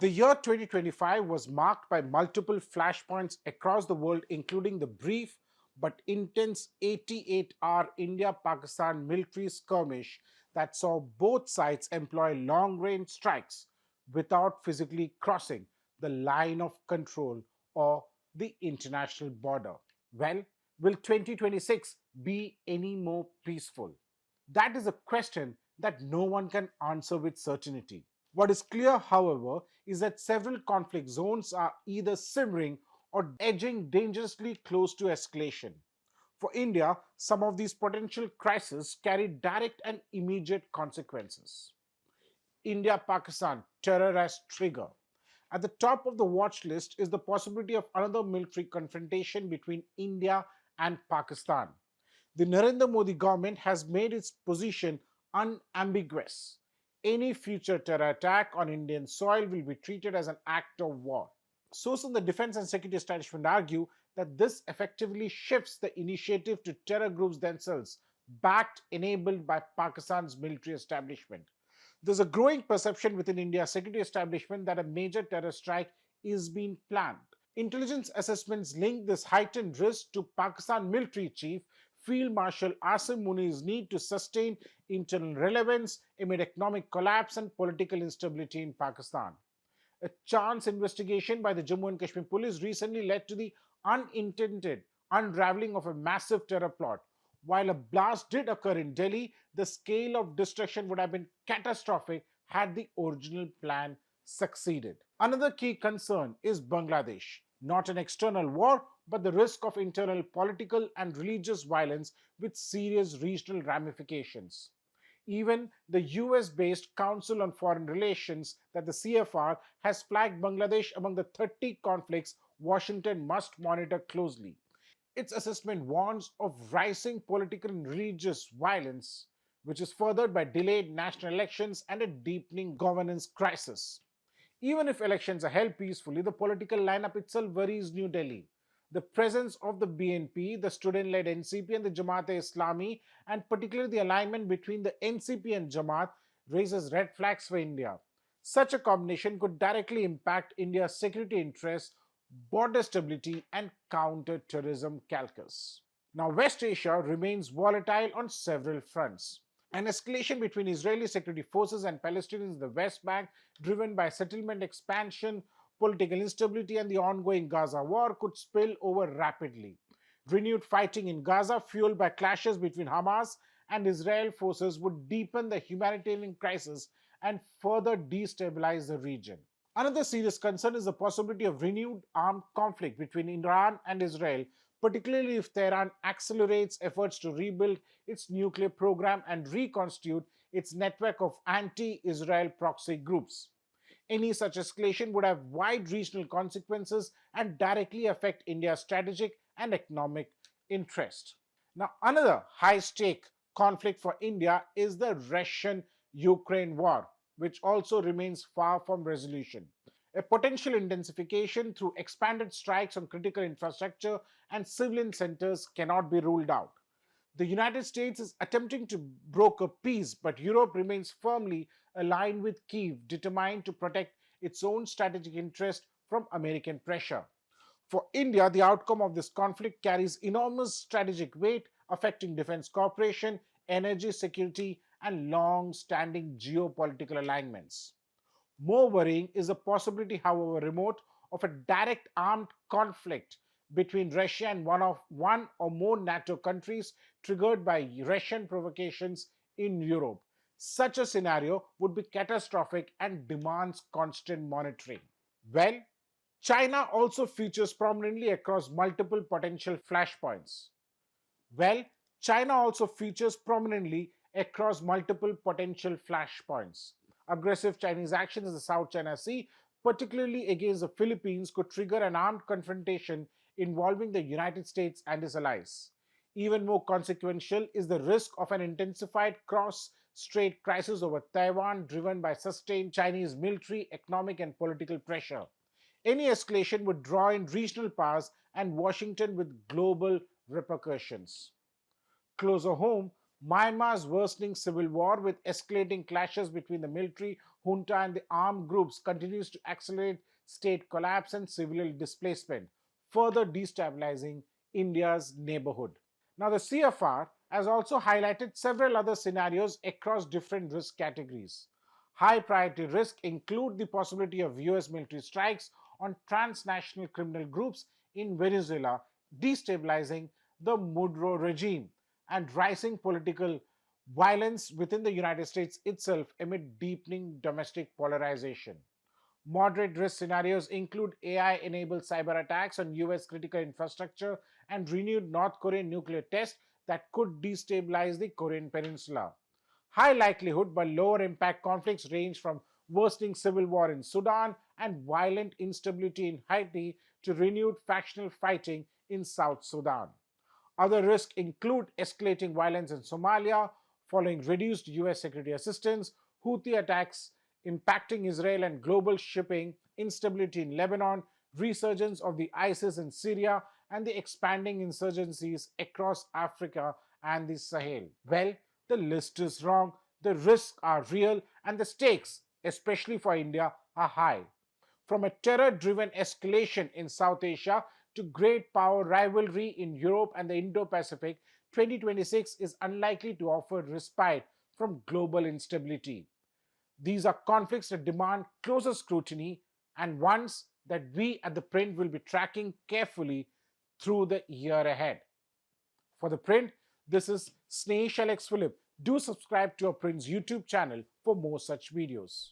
The year 2025 was marked by multiple flashpoints across the world, including the brief but intense 88-hour India Pakistan military skirmish that saw both sides employ long range strikes without physically crossing the line of control or the international border. Well, will 2026 be any more peaceful? That is a question that no one can answer with certainty. What is clear, however, is that several conflict zones are either simmering or edging dangerously close to escalation. For India, some of these potential crises carry direct and immediate consequences. India Pakistan terror as trigger. At the top of the watch list is the possibility of another military confrontation between India and Pakistan. The Narendra Modi government has made its position unambiguous. Any future terror attack on Indian soil will be treated as an act of war. Sources in the defense and security establishment argue that this effectively shifts the initiative to terror groups themselves, backed, enabled by Pakistan's military establishment. There's a growing perception within India's security establishment that a major terror strike is being planned. Intelligence assessments link this heightened risk to Pakistan military chief Field Marshal Asim Muni's need to sustain internal relevance amid economic collapse and political instability in Pakistan. A chance investigation by the Jammu and Kashmir police recently led to the unintended unraveling of a massive terror plot. While a blast did occur in Delhi, the scale of destruction would have been catastrophic had the original plan succeeded. Another key concern is Bangladesh. Not an external war, but the risk of internal political and religious violence with serious regional ramifications. Even the US based Council on Foreign Relations, that the CFR, has flagged Bangladesh among the 30 conflicts Washington must monitor closely. Its assessment warns of rising political and religious violence, which is furthered by delayed national elections and a deepening governance crisis. Even if elections are held peacefully, the political lineup itself worries New Delhi. The presence of the BNP, the student led NCP, and the Jamaat-e-Islami, and particularly the alignment between the NCP and Jamaat, raises red flags for India. Such a combination could directly impact India's security interests, border stability, and counter terrorism calculus. Now, West Asia remains volatile on several fronts. An escalation between Israeli security forces and Palestinians in the West Bank, driven by settlement expansion, political instability, and the ongoing Gaza war, could spill over rapidly. Renewed fighting in Gaza, fueled by clashes between Hamas and Israel forces, would deepen the humanitarian crisis and further destabilize the region. Another serious concern is the possibility of renewed armed conflict between Iran and Israel, particularly if Tehran accelerates efforts to rebuild its nuclear program and reconstitute its network of anti Israel proxy groups. Any such escalation would have wide regional consequences and directly affect India's strategic and economic interest. Now, another high stake conflict for India is the Russian Ukraine war, which also remains far from resolution. A potential intensification through expanded strikes on critical infrastructure and civilian centers cannot be ruled out. The United States is attempting to broker peace, but Europe remains firmly aligned with Kyiv, determined to protect its own strategic interest from American pressure. For India, the outcome of this conflict carries enormous strategic weight, affecting defense cooperation, energy security, and long standing geopolitical alignments. More worrying is the possibility, however remote, of a direct armed conflict between Russia and one or more NATO countries triggered by Russian provocations in Europe. Such a scenario would be catastrophic and demands constant monitoring. Well, China also features prominently across multiple potential flashpoints. Well, China also features prominently across multiple potential flashpoints. Aggressive Chinese actions in the South China Sea, particularly against the Philippines, could trigger an armed confrontation involving the United States and its allies. Even more consequential is the risk of an intensified cross strait crisis over Taiwan, driven by sustained Chinese military, economic, and political pressure. Any escalation would draw in regional powers and Washington with global repercussions. Closer home, Myanmar's worsening civil war with escalating clashes between the military, junta and the armed groups continues to accelerate state collapse and civilian displacement, further destabilizing India's neighborhood. Now, the CFR has also highlighted several other scenarios across different risk categories. High priority risks include the possibility of US military strikes on transnational criminal groups in Venezuela, destabilizing the Maduro regime, and rising political violence within the United States itself amid deepening domestic polarization. Moderate risk scenarios include AI enabled cyber attacks on US critical infrastructure and renewed North Korean nuclear tests that could destabilize the Korean peninsula. High likelihood but lower impact conflicts range from worsening civil war in Sudan and violent instability in Haiti to renewed factional fighting in South Sudan. Other risks include escalating violence in Somalia following reduced US security assistance, Houthi attacks impacting Israel and global shipping, instability in Lebanon, resurgence of the ISIS in Syria, and the expanding insurgencies across Africa and the Sahel. Well, the list is long, the risks are real, and the stakes, especially for India, are high. From a terror driven escalation in South Asia to great power rivalry in Europe and the Indo Pacific, 2026 is unlikely to offer respite from global instability. These are conflicts that demand closer scrutiny and ones that we at The Print will be tracking carefully through the year ahead. For The Print, this is Snehesh Alex Philip. Do subscribe to our Print's YouTube channel for more such videos.